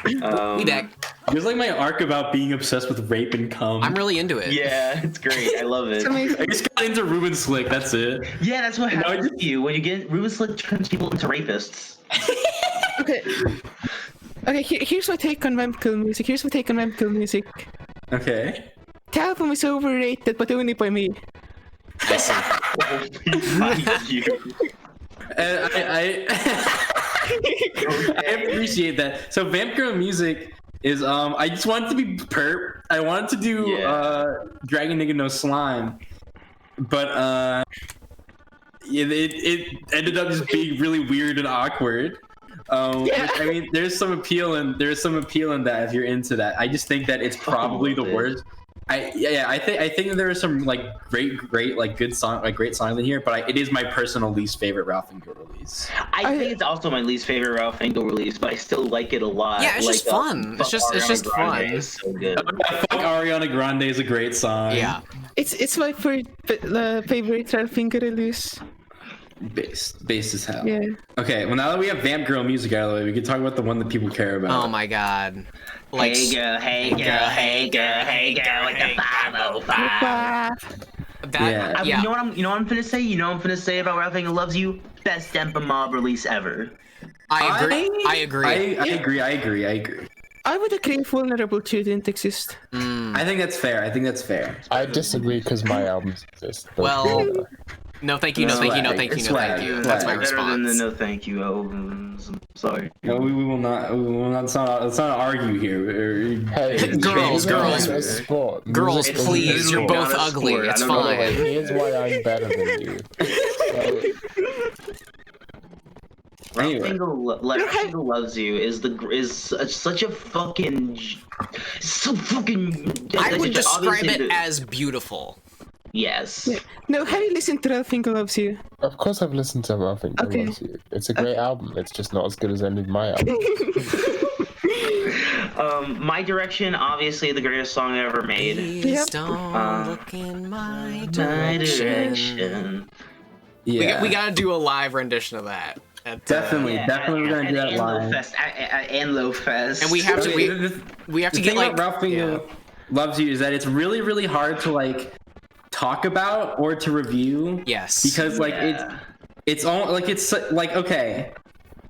We back. There's like my arc about being obsessed with rape and cum. I'm really into it. Yeah, it's great. I love it. I just got into Ruben Slick. That's it. Yeah, that's what happens to you when you get Ruben Slick turns people into rapists. Okay, here's my take on Vampkill music. Okay. The album is overrated, but only by me. I see. I appreciate that. So Vampkill music is I just wanted to be perp. I wanted to do Dragon Nigga No Slime, but it ended up just being really weird and awkward. Which, I mean, there's some appeal in that if you're into that. I just think that it's probably the worst. I think that there are some like great like good great songs in here, but it is my personal least favorite Ralph Finkel release. I think it's also my least favorite Ralph Finkel release, but I still like it a lot. Yeah, it's just fun. It's just fun. It's so good. Fuck Ariana Grande is a great song. Yeah, it's my favorite Ralph Finkel release. Bass as hell. Yeah. Okay, well now that we have Vamp Girl music out of the way, we can talk about the one that people care about. Oh my god. Like, hey girl, with the 505. You know what I'm finna say? You know what I'm finna say about Ralph Finkel Loves You? Best Dempa Mob release ever. I agree. I agree. I would agree if Vulnerable 2 didn't exist. I think that's fair. I disagree because my albums exist. Well, no thank you, no thank you, no thank you, no thank you. That's my Better than the response. no thank you albums. I'm sorry. No, we will not. Let's not argue here. Hey, Girls, please, you're both Not a ugly. sport. It's I don't know why. fine. Here's why I'm better than you. Anyway. Ralph Finkel Loves You is such a fucking I would describe it as beautiful. Yes. Yeah. No, have you listened to Ralph Finkel Loves You? Of course I've listened to Ralph Finkel Loves You. It's a great album. It's just not as good as any of my albums. My Direction, obviously the greatest song ever made. Please don't look in my direction. Yeah. We gotta do a live rendition of that. Definitely we're gonna do that live. And Low Fest. And we have to we have to get like Ralph Finkel Loves You is that it's really, really hard to like talk about or to review. Yes. Because like it's all like okay.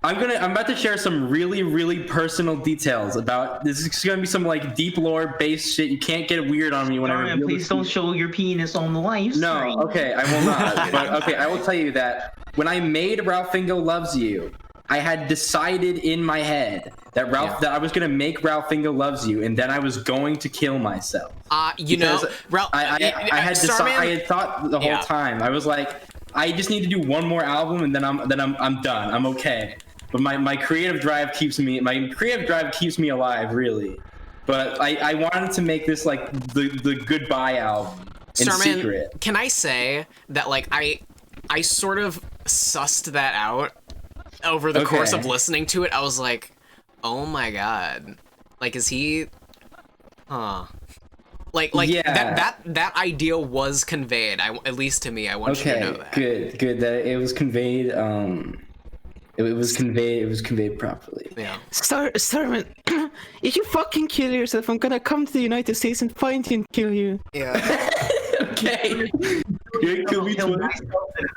I'm about to share some really, really personal details about this. Is gonna be some like deep lore based shit. You can't get weird on me when I review. Please don't show your penis on the live stream. No, okay, I will not. But okay, I will tell you that when I made Ralph Finkel Loves You, I had decided in my head that that I was gonna make Ralph Finkel Loves You, and then I was going to kill myself. Ralph, I had thought the whole time. I was like, I just need to do one more album, and then I'm done. I'm okay. But my creative drive keeps me alive, really. But I wanted to make this like the goodbye album in secret. Can I say that like I sort of sussed that out over the course of listening to it? I was like, oh my god, like is he? That idea was conveyed. At least to me. I want you to know that. Good that it was conveyed. It was conveyed properly. Yeah. Starman, if you fucking kill yourself, I'm gonna come to the United States and find you and kill you. Yeah. Okay. You're gonna kill me too.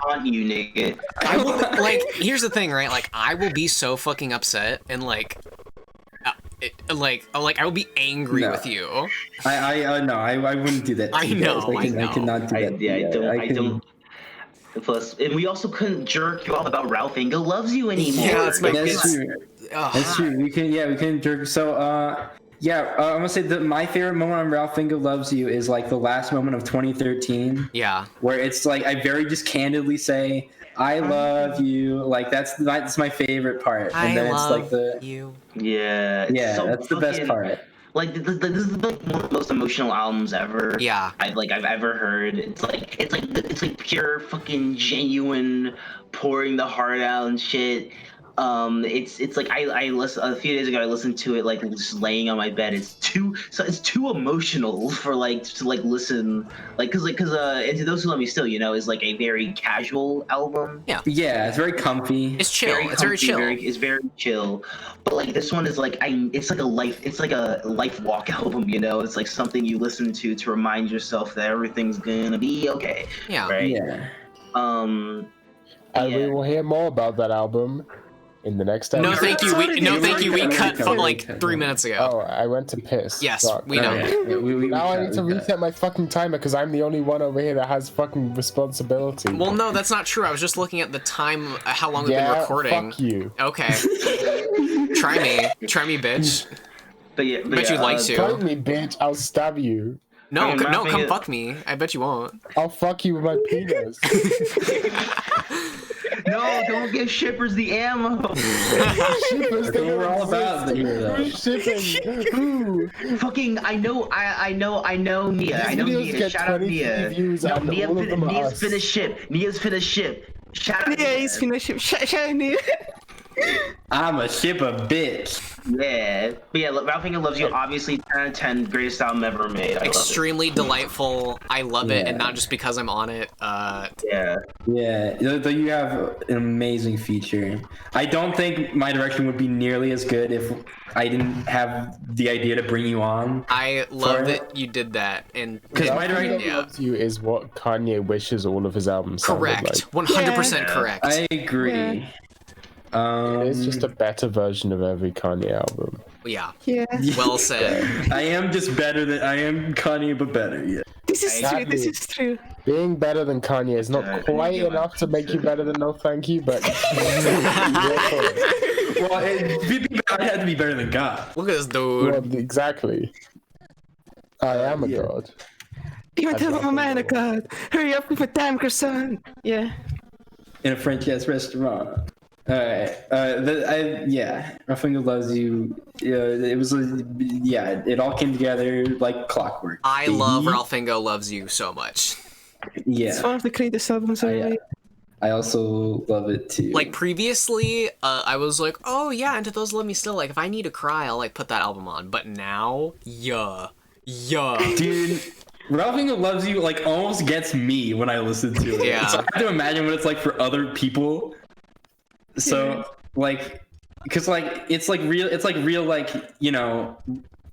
On you, nigga. I will, like, here's the thing, right? Like, I will be so fucking upset and like, I will be angry with you. I wouldn't do that. I know. I cannot do that. I don't. Plus, and we also couldn't jerk you off about Ralph Finkel Loves You anymore. Yeah, that's true. That's true. We can jerk. So, I'm gonna say that my favorite moment on Ralph Finkel Loves You is like the last moment of 2013. Yeah. Where it's like I very just candidly say, "I love you." Like that's my favorite part. And then it's like you. Yeah. Yeah, that's the best part. Like this is like one of the most emotional albums ever. Yeah. I've ever heard. It's like pure fucking genuine pouring the heart out and shit. It's like I listened a few days ago. I listened to it like just laying on my bed. It's too emotional for like to like listen because and To Those Who Love Me Still, is like a very casual album. Yeah. Yeah, it's very comfy. It's chill. It's very chill. It's very chill. But like this one is like it's like a life walk album. It's like something you listen to remind yourself that everything's gonna be okay. Yeah. Right. Yeah. And we will hear more about that album in the next episode. No, thank you. We cut from like 3 minutes ago. Oh, I went to piss. Yes, Fuck. we know. Now I need to reset my fucking timer because I'm the only one over here that has fucking responsibility. Well, no, that's not true. I was just looking at the time, how long we've been recording. Fuck you. Okay. Try me, bitch. But yeah, Bet you'd like to. Fight me, bitch. I'll stab you. No, come fuck me. I bet you won't. I'll fuck you with my penis. No, don't give shippers the ammo. Shippers, We're all about the shipping. Ooh. Fucking, I know Nia. I know Nia. Shout out Nia. No, Nia's finished ship. Nia's finished ship. Shout out Nia. He's finished ship. Shout out Nia. I'm a shipper bitch. Yeah. But yeah, Ralph Finger Loves You, obviously 10 out of 10, greatest album ever made. Extremely delightful. I love it, and not just because I'm on it. Yeah. Yeah, though you have an amazing feature. I don't think My Direction would be nearly as good if I didn't have the idea to bring you on. I love that you did that, and because My Direction Loves You is what Kanye wishes all of his albums sounded correct, like. 100% correct. I agree. Yeah. It's just a better version of every Kanye album. Yeah. Yeah. Well said. I am Kanye, but better. Yeah. This is true. Being better than Kanye is not quite enough to make you better than No Thank You, but Well, I had to be better than God. Look at this dude. well, exactly. I am a god. You want to have a man of God. Hurry up with a damn croissant. Yeah. In a French ass restaurant. Alright. My Finger Loves You. It was it all came together like clockwork. I love Ralphingo Loves You so much. Yeah. It's one of the greatest albums ever made. I also love it too. Like previously, I was like, oh yeah, Into Those Love Me Still. Like if I need to cry, I'll like put that album on. But now, yeah. Dude, Ralph Finger Loves You like almost gets me when I listen to it. Yeah. So I have to imagine what it's like for other people. So like, cause like it's like real like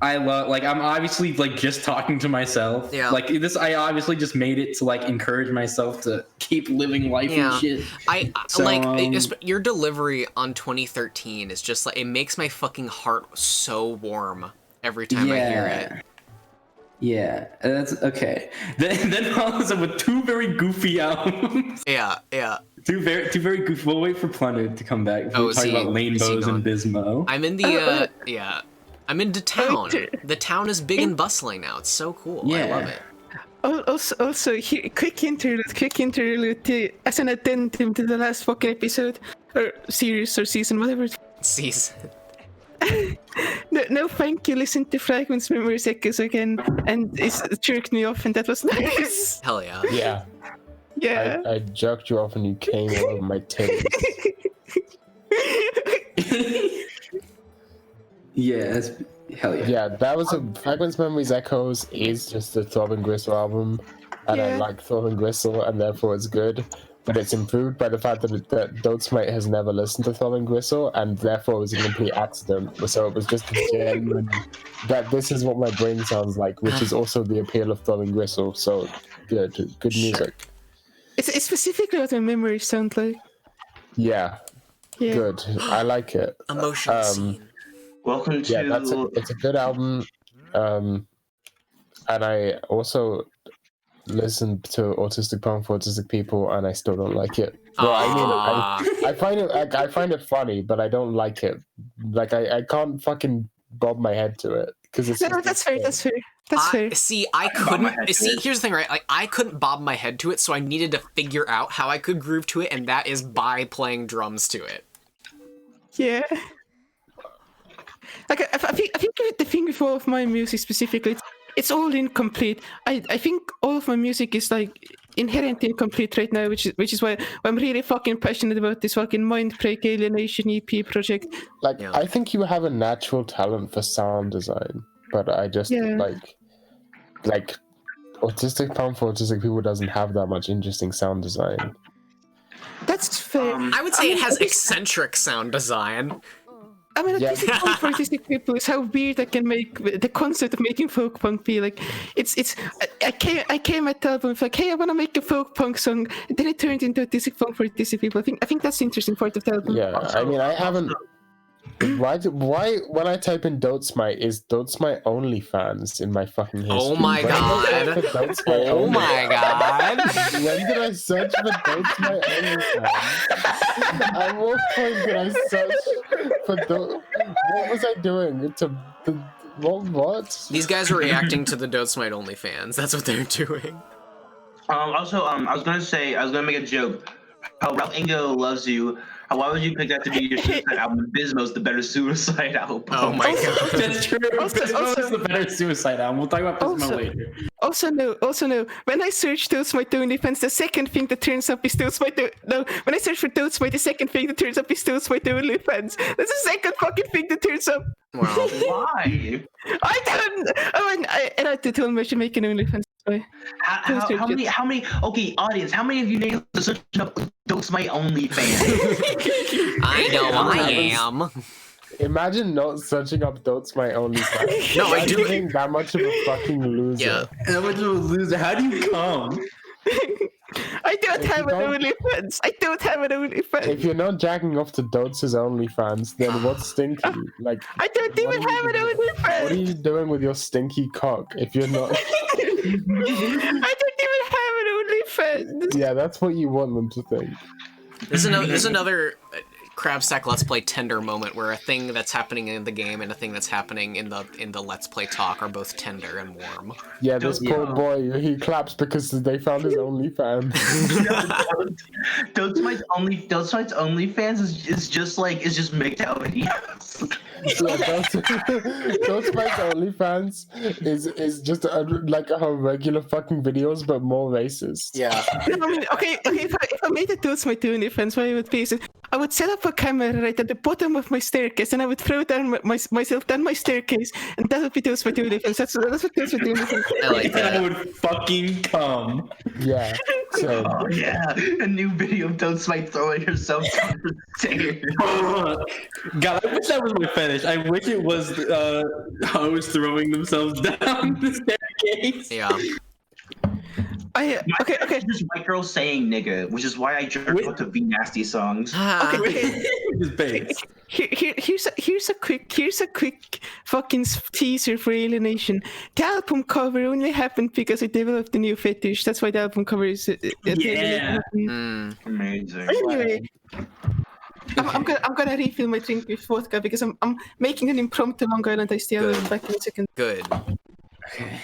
I love like I'm obviously like just talking to myself. Yeah. Like this, I obviously just made it to like encourage myself to keep living life and shit. Your delivery on 2013 is just like it makes my fucking heart so warm every time I hear it. Yeah, that's okay. Then follows up with two very goofy albums. Yeah. Two very goofy. We'll wait for Plunder to come back. We'll talk about Rainbows and Bismo. I'm in the I'm into town. The town is big and bustling now. It's so cool. Yeah. I love it. Also, here, quick interlude as an addendum to the last fucking episode or series or season, whatever. Season. No, thank you. Listen to Fragments, Memories, Echoes again, and it jerked me off, and that was nice. Hell yeah. Yeah. Yeah. I jerked you off and you came over my titties. Yeah, hell yeah. Yeah, that was Fragments, Memories, Echoes is just a Throbbing Gristle album, and I like Throbbing Gristle, and therefore it's good. But it's improved by the fact that Dotesmite has never listened to Throbbing Gristle, and therefore it was a complete accident. So it was just a genuine that this is what my brain sounds like, which is also the appeal of Throbbing Gristle. So good music. It's specifically what my memories sound like. Yeah. Good. I like it. Emotional scene. Welcome to. It's a good album, and I also listened to Autistic Poem for Autistic People, and I still don't like it. Well, I mean, I find it funny, but I don't like it. Like I can't fucking bob my head to it because it's. No, that's fair. That's fair. See, I couldn't. See, here's the thing, right? Like, I couldn't bob my head to it, so I needed to figure out how I could groove to it, and that is by playing drums to it. Yeah. Like I think the thing with all of my music specifically, it's all incomplete. I think all of my music is like inherently incomplete right now, which is why I'm really fucking passionate about this fucking Mindbreak Alienation EP project. Like, I think you have a natural talent for sound design, but I just like autistic Palm for autistic people doesn't have that much interesting sound design. That's fair. I would say it has eccentric sound design. I mean, autistic punk for autistic people is how weird I can make the concept of making folk punk be. Like, I came at the album with like, hey, I want to make a folk punk song, and then it turned into autistic punk for autistic people. I think that's the interesting part of the album. Yeah, I mean, I haven't. Why when I type in Dotesmite, is Dotesmite OnlyFans in my fucking history? Oh my god! Oh my god! When did I search for Dotesmite OnlyFans? At what point did I search for what was I doing? What? These guys are reacting to the Dotesmite OnlyFans. That's what they're doing. Also, I was gonna make a joke. How Ralph Ingo loves you. Why would you pick that to be your suicide album? Bismo's the better suicide album. Oh my god. That's true. Bismo's the better suicide album. We'll talk about Bismo later. Also no. When I search Dotesmite OnlyFans, the second thing that turns up is Dotesmite. No, when I search for Dotesmite, the second thing that turns up is Dotesmite OnlyFans. That's the second fucking thing that turns up. Wow. Why? I don't. I had to tell me I should make an OnlyFans. How many? Okay, audience. How many of you named the search up Dotesmite OnlyFans? I know I am. Imagine not searching up Dotesmite OnlyFans. No, I do. Being that much of a fucking loser. Yeah. How much of a loser? How do you come? I don't have an OnlyFans. I don't have an OnlyFans. If you're not jacking off to Dotes' OnlyFans, then what's stinky? Like, I don't even have an OnlyFans. what are you doing with your stinky cock if you're not? I don't even have an OnlyFans. Yeah, that's what you want them to think. There's another Crabstack Let's Play tender moment where a thing that's happening in the game and a thing that's happening in the Let's Play talk are both tender and warm. Yeah, this poor boy, he claps because they found his OnlyFans. Dotesmite's OnlyFans is just MGTOW videos. Yeah, Dotesmite's OnlyFans is just like her regular fucking videos, but more racist. Yeah. I mean, okay. If I made a Dotesmite OnlyFans, what I would be is I would set up a camera right at the bottom of my staircase, and I would throw down myself down my staircase, and that would be Dotesmite OnlyFans. That's what Dotesmite OnlyFans. I like that. I would fucking come. Yeah. So. Oh yeah, a new video of Dotesmite throwing herself down the stairs. God, I wish that was my fetish. I wish it was hoes throwing themselves down the staircase. Yeah. Okay. Just white girls saying nigga, which is why I jerk out to V Nasty songs. Okay. Here's a quick fucking teaser for Alienation. The album cover only happened because I developed a new fetish. That's why the album cover is. Amazing. Anyway. I'm gonna refill my drink with vodka because I'm making an impromptu Long Island iced tea. I'll be back in a second. Good. Okay.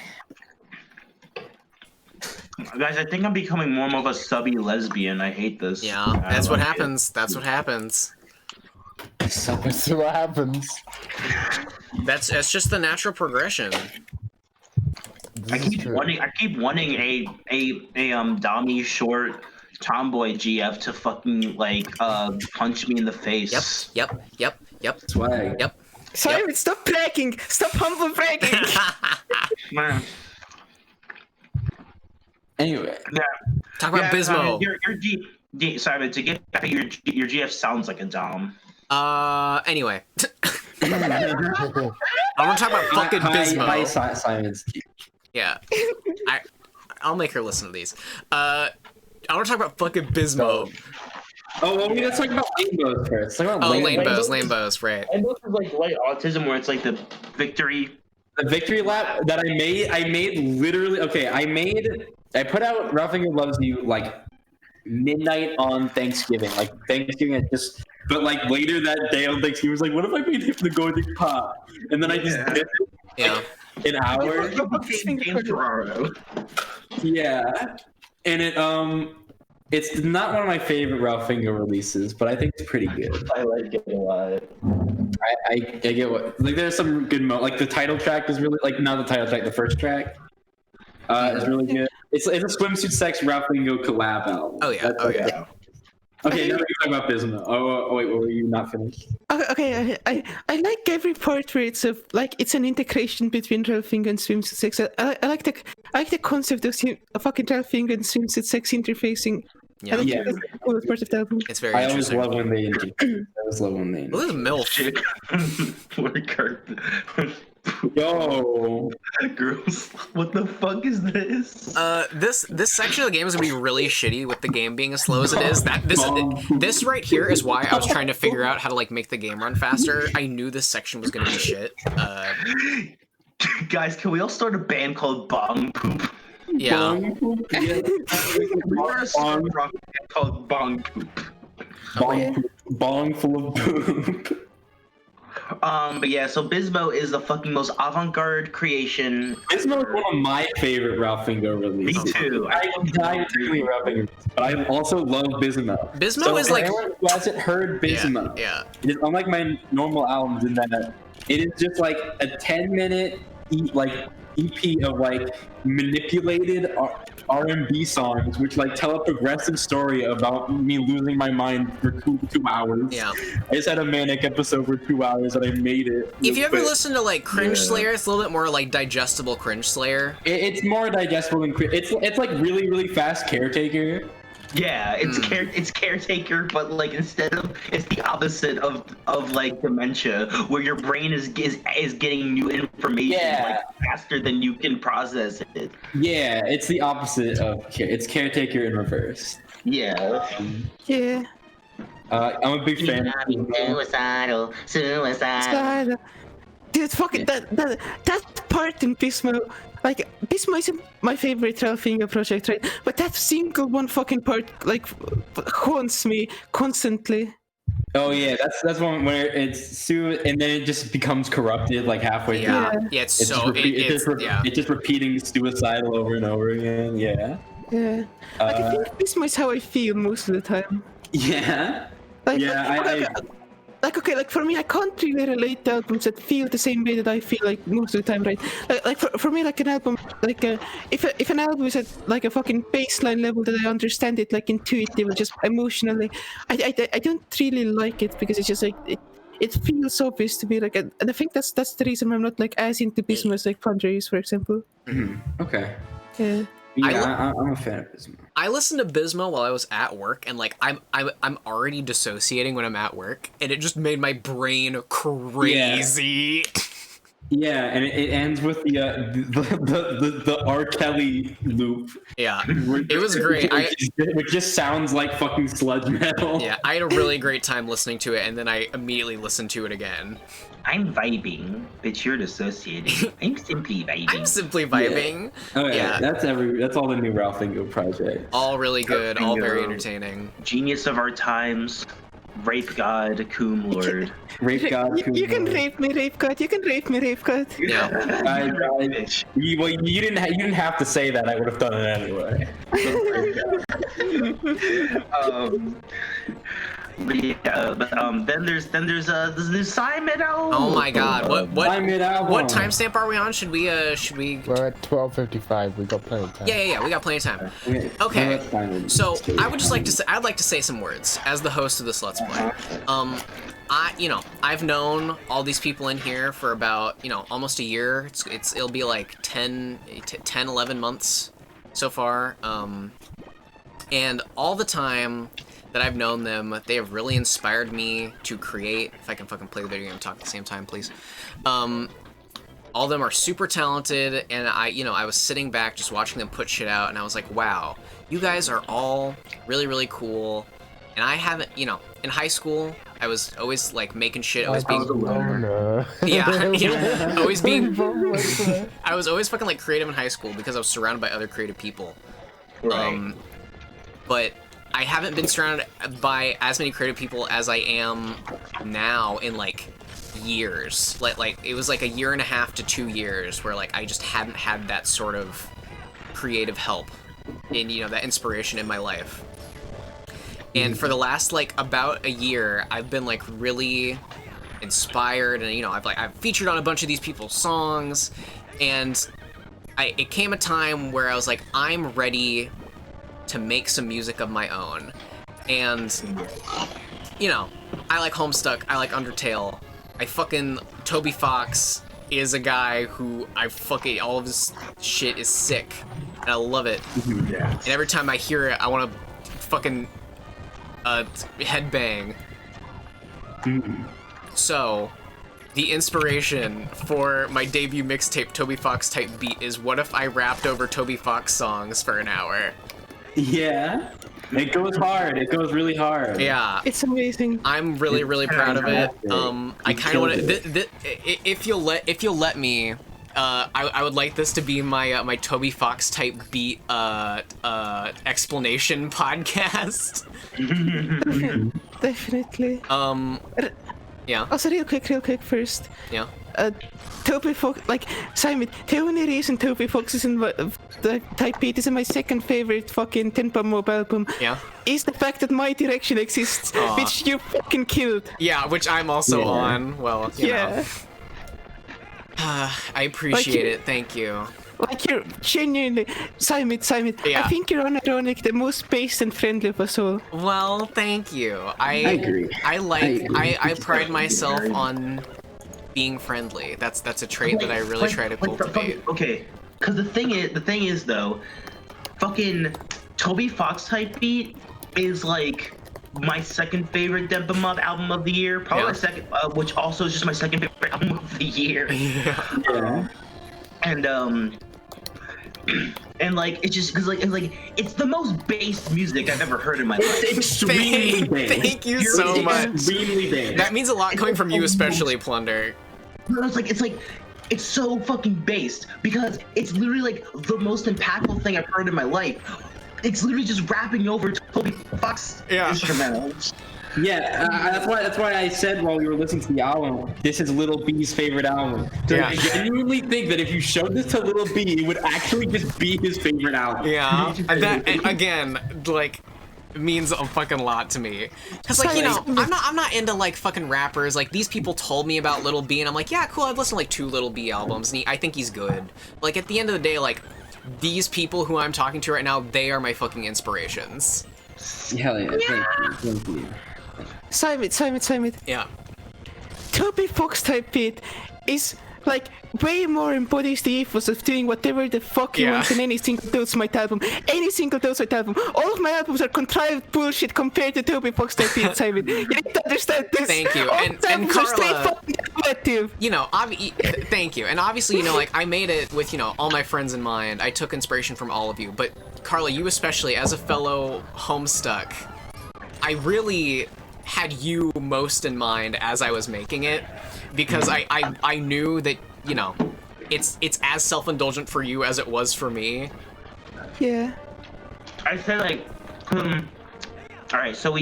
Guys, I think I'm becoming more and more of a subby lesbian. I hate this. Yeah, that's what happens. That's what happens. So what happens? That's just the natural progression. I keep wanting a Dami short tomboy GF to fucking punch me in the face. Yep. Swag. Yep. Simon, stop bragging! Stop humble bragging! Man. Anyway. Yeah. Talk about Bismo. Simon, to get back, your GF sounds like a Dom. Anyway. I want to talk about fucking Bismo. Hi, Simon's cute. Yeah. I'll make her listen to these. I want to talk about fucking Bismo. Oh, well, let's talk about Lanebos first. Talk about Lanebos, right. Lanebos is like white autism, where it's like the victory. The victory lap that I made literally, I put out Roughing It Loves You like midnight on Thanksgiving. Like Thanksgiving but like later that day on Thanksgiving, I was like, what if I made him the Golden Pop? And then I just did it an hour. Yeah. And it's not one of my favorite Ralph Finger releases, but I think it's pretty good. I like it a lot. I get what, like, there's some good like the title track is really, like, not the title track, the first track. It's really good. It's a swimsuit sex Ralph Lingo collab album. Oh yeah. Oh yeah. Okay, now we're talking about Bisma. Oh wait, were you not finished? Okay, I like every part where it's it's an integration between Ralph Finger and swimsuit sex. I like the concept of fucking Ralph Finger and swimsuit sex interfacing. Yeah. I think that's the coolest part of the album. It's very I always interesting. love when they integrate. I always love when they Well, this is integrate. MILF. Yo, Girls, what the fuck is this? This section of the game is gonna be really shitty with the game being as slow as it is. This right here is why I was trying to figure out how to like make the game run faster. I knew this section was gonna be shit. Guys, can we all start a band called Bong Poop? Yeah. We're a song rock band called Bong Poop. bong full of poop. But yeah, so Bismo is the fucking most avant-garde creation. Bismo is one of my favorite Ralph Finger releases. Me too. I really Ralph Finger, but I also love Bismo. Bismo is like anyone who hasn't heard Bismo. Yeah. It is unlike my normal albums in that it is just like a 10-minute EP of like manipulated R&B songs, which like tell a progressive story about me losing my mind for two hours. Yeah. I just had a manic episode for 2 hours and I made it. If you ever listen to like Cringe Slayer, it's a little bit more like digestible Cringe Slayer. It's more digestible than it's like really fast Caretaker. Yeah, it's caretaker, but like instead of it's the opposite of like dementia, where your brain is getting new information like faster than you can process it. Yeah, it's the opposite of it's Caretaker in reverse. Yeah. Yeah. I'm a big fan of Suicidal. Dude, fucking that part in Bismo, like Bismo isn't my favorite Ralph Finger project, right? But that single one fucking part like haunts me constantly. Oh yeah, that's one where it's Sue, and then it just becomes corrupted like halfway through. Yeah, it's just repeating suicidal over and over again. Yeah. Yeah. Like I think Bismo is how I feel most of the time. Yeah. Like, yeah, like for me, I can't really relate to albums that feel the same way that I feel like most of the time, right? Like for me, like an album, like if an album is at like a fucking baseline level that I understand it like intuitively, just emotionally, I don't really like it because it's just like it feels obvious to me, like, and I think that's the reason I'm not like as into Bismo as like Fundraise, for example. Mm-hmm. Okay. Yeah. Yeah, I'm a fan of Bismo. I listened to Bismo while I was at work, and like I'm already dissociating when I'm at work, and it just made my brain crazy. Yeah, and it ends with the R. Kelly loop. Yeah, it was great. It just sounds like fucking sludge metal. Yeah, I had a really great time listening to it, and then I immediately listened to it again. I'm vibing, but you're dissociating. I'm simply vibing. I'm simply vibing. Yeah. Okay, yeah. That's all the new Ralph Lingo project. All really good, all very entertaining. Genius of our times, rape god, cum lord. Rape god. You can rape me, rape god. You can rape me, rape god. Yeah. You didn't have to say that. I would have done it anyway. Then there's this new Simon album. Oh my god, what timestamp are we on? Should we We're at 12:55. We got plenty of time. Yeah, we got plenty of time. Okay. So I'd like to say some words as the host of this Let's Play. I've known all these people in here for about, almost a year. It'll be like 10, 11 months so far. And all the time that I've known them, they have really inspired me to create. If I can fucking play the video game and talk at the same time, please. All of them are super talented, and I was sitting back just watching them put shit out, and I was like, wow, you guys are all really, really cool. And I haven't, in high school, I was always like making shit, always being always being I was always fucking like creative in high school because I was surrounded by other creative people. Right. But I haven't been surrounded by as many creative people as I am now in like years. Like it was like a year and a half to 2 years where like I just hadn't had that sort of creative help and that inspiration in my life. And for the last like about a year, I've been like really inspired, and I've featured on a bunch of these people's songs, and it came a time where I was like, I'm ready to make some music of my own. And, you know, I like Homestuck, I like Undertale. Toby Fox is a guy who all of his shit is sick. And I love it. Yeah. And every time I hear it, I want to fucking headbang. So, the inspiration for my debut mixtape, Toby Fox Type Beat, is what if I rapped over Toby Fox songs for an hour? Yeah. It goes hard. It goes really hard. Yeah. It's amazing. I'm really, really proud of it. I kind of want to. If you'll let me, I would like this to be my my Toby Fox Type Beat explanation podcast. Definitely. Yeah. Also, real quick first. Yeah. Toby Fox, like, Simon, the only reason Toby Fox is in the Type Beat is in my second favorite fucking 10-Bomb Mob album. Yeah. Is the fact that My Direction exists, which you fucking killed. Yeah, which I'm also on. Well, you know. I appreciate it. Thank you. Like, you're genuinely, Simon, Yeah. I think you're unironic, the most based and friendly of us all. Well, thank you. I agree. I pride myself on being friendly. That's a trait that I really try to cultivate. Okay, because the thing is though, fucking Toby Fox Type Beat is like my second favorite Dempa Mob album of the year, probably my second, which also is just my second favorite album of the year. And like it's just because it's the most based music I've ever heard in my life. It's extremely based. Thank you so much. Extremely based. That means a lot coming from you, especially, Plunder. No, it's so fucking based because it's literally like the most impactful thing I've heard in my life. It's literally just rapping over Toby Fox instrumentals. Yeah, that's why I said while we were listening to the album, this is Lil B's favorite album. So Yeah. I genuinely think that if you showed this to Lil B, it would actually just be his favorite album. Yeah, that again, like, means a fucking lot to me. Cause like, you know, I'm not into like fucking rappers. Like, these people told me about Lil B, and I'm like, yeah, cool. I've listened to like 2 Lil B albums, and I think he's good. Like, at the end of the day, like, these people who I'm talking to right now, they are my fucking inspirations. Hell yeah! Thank you. Simon. Yeah. Toby Fox Type Beat is like way more embodies the ethos of doing whatever the fuck you want in any single Dotesmite album. Any single Dotesmite album. All of my albums are contrived bullshit compared to Toby Fox Type Beat, Simon. You need to understand this. Thank you. All And albums are straight Carla, fucking collective. you know, thank you. And obviously, you know, like, I made it with, you know, all my friends in mind. I took inspiration from all of you. But, Carla, you especially, as a fellow Homestuck, I really had you most in mind as I was making it, because I knew that, you know, it's as self-indulgent for you as it was for me. Yeah. I say like, all right. So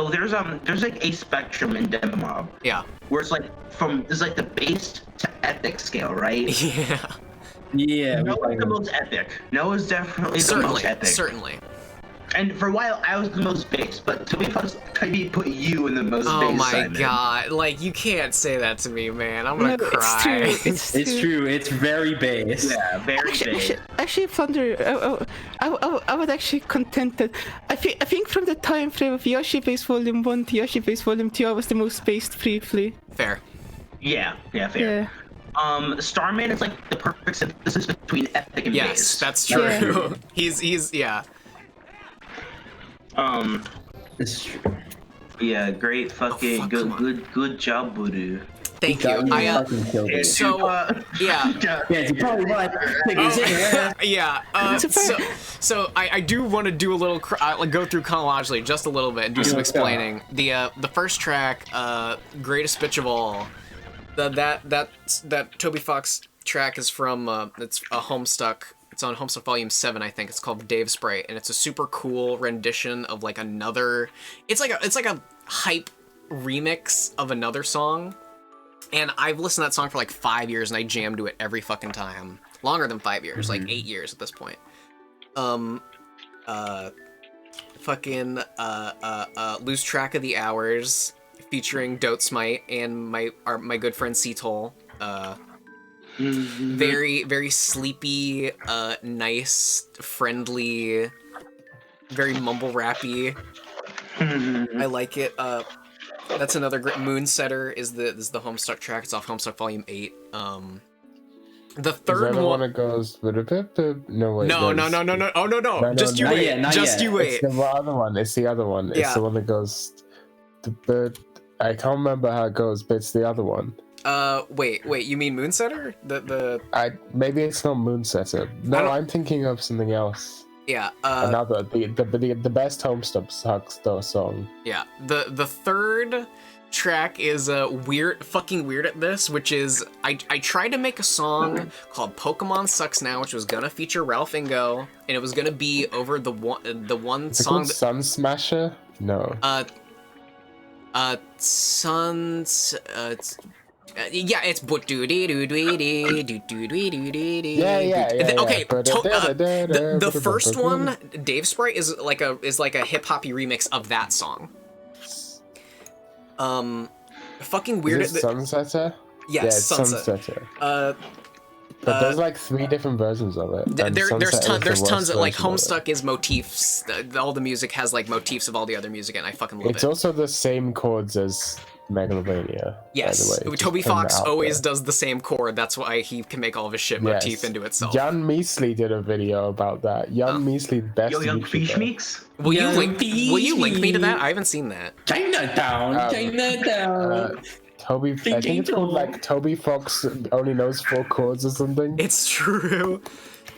there's like a spectrum in Dempa Mob. Yeah. Where it's like there's like the base to epic scale, right? Yeah. Yeah. Noah's the most epic. Noah's definitely the most epic. Certainly. And for a while, I was the most base, but Toby Fox maybe put you in the most base. Oh my Simon. god! Like, you can't say that to me, man. I'm gonna cry. It's true. It's very base. Yeah, very base. Actually, Thunder, I would actually contend that I think from the time frame of Yoshi Base Volume 1 to Yoshi Base Volume 2, I was the most based briefly. Fair. Yeah, fair. Yeah. Starman is like the perfect synthesis between epic and base. Yes, that's true. Yeah. he's yeah. It's true. Yeah, great fucking good job, Voodoo. Thank you. Yeah. You probably want So I do want to do a little like go through chronologically just a little bit and do some explaining. The first track, Greatest Bitch of All, that Toby Fox track is from it's a Homestuck. It's on Homestuck Volume 7, I think. It's called Dave Sprite, and it's a super cool rendition of like another. It's like a hype remix of another song. And I've listened to that song for like 5 years, and I jam to it every fucking time. Longer than 5 years, like 8 years at this point. Lose Track of the Hours, featuring Dotesmite and my good friend Cetol. Very, very sleepy, nice, friendly, very mumble rappy. I like it. That's another great. Moonsetter is the Homestuck track. It's off Homestuck Volume 8. The third one. It goes. No wait. No. Oh no. Just you wait. Just you wait. It's the other one. It's the other one. It's the one that goes. The bird. I can't remember how it goes, but it's the other one. Wait. You mean Moonsetter? Maybe it's not Moonsetter. No, I'm thinking of something else. Yeah. Another the best Homestuck song. Yeah. The third track is fucking weird at this, which is I tried to make a song called Pokemon Sucks Now, which was gonna feature Ralph Ingo, and it was gonna be over the one Is it song called Sun Smasher? No. Suns. Yeah, it's Yeah. Okay, the first one, Dave Sprite, is like a hip hoppy remix of that song. Fucking weird. Is it Sunsetter? Yes, Yeah, it's Sunsetter. But there's like 3 different versions of it. There's tons of like Homestuck is motifs. All the music has like motifs of all the other music, and I fucking love it. It's also the same chords as Megalovania. Yes, by the way. Toby Fox always does the same chord. That's why he can make all of his shit motif into itself. Jan Measley did a video about that. Jan Measley, best Young YouTuber. Fish Mix? Will you link me to that? I haven't seen that. Chinatown. Toby, I think it's called like Toby Fox only knows 4 chords or something. It's true.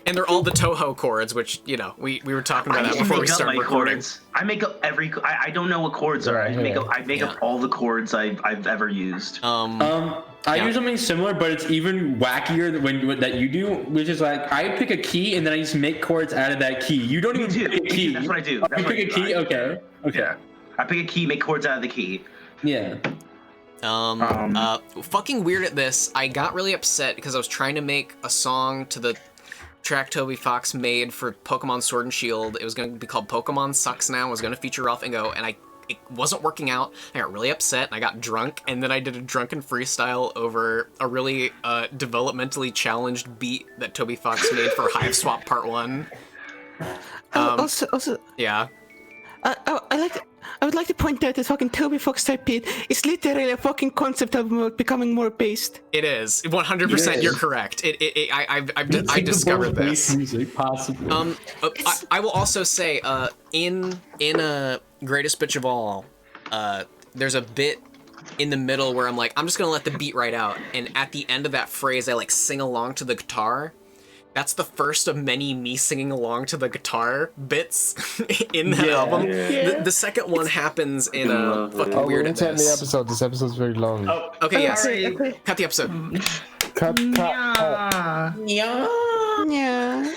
And they're all the Toho chords, which, you know, we were talking about that before we started recording. Chords. I make up I don't know what chords are. I make up all the chords I've ever used. I use something similar, but it's even wackier than that you do, which is like I pick a key and then I just make chords out of that key. You don't even pick a key. That's what I do. Oh, you pick a key? Okay. Yeah. I pick a key, make chords out of the key. Yeah. Fucking weird at this. I got really upset because I was trying to make a song to the track Toby Fox made for Pokemon Sword and Shield. It was going to be called Pokemon Sucks Now. It was going to feature Ralph Ingo, and it wasn't working out. I got really upset, and I got drunk, and then I did a drunken freestyle over a really developmentally challenged beat that Toby Fox made for Hive Swap Part 1. Also, yeah. I would like to point out that fucking Toby Fox type beat is literally a fucking concept album about becoming more based. It is 100%. You're correct. I discovered this. Music, possibly. I will also say, in Greatest Bitch of All, there's a bit in the middle where I'm like, I'm just gonna let the beat ride out, and at the end of that phrase, I like sing along to the guitar. That's the first of many me singing along to the guitar bits in that album. Yeah. The second one happens in a fucking weird We're gonna end the episode. This episode's very long. Oh, okay, yes. Okay. Cut the episode. Cut. Yeah.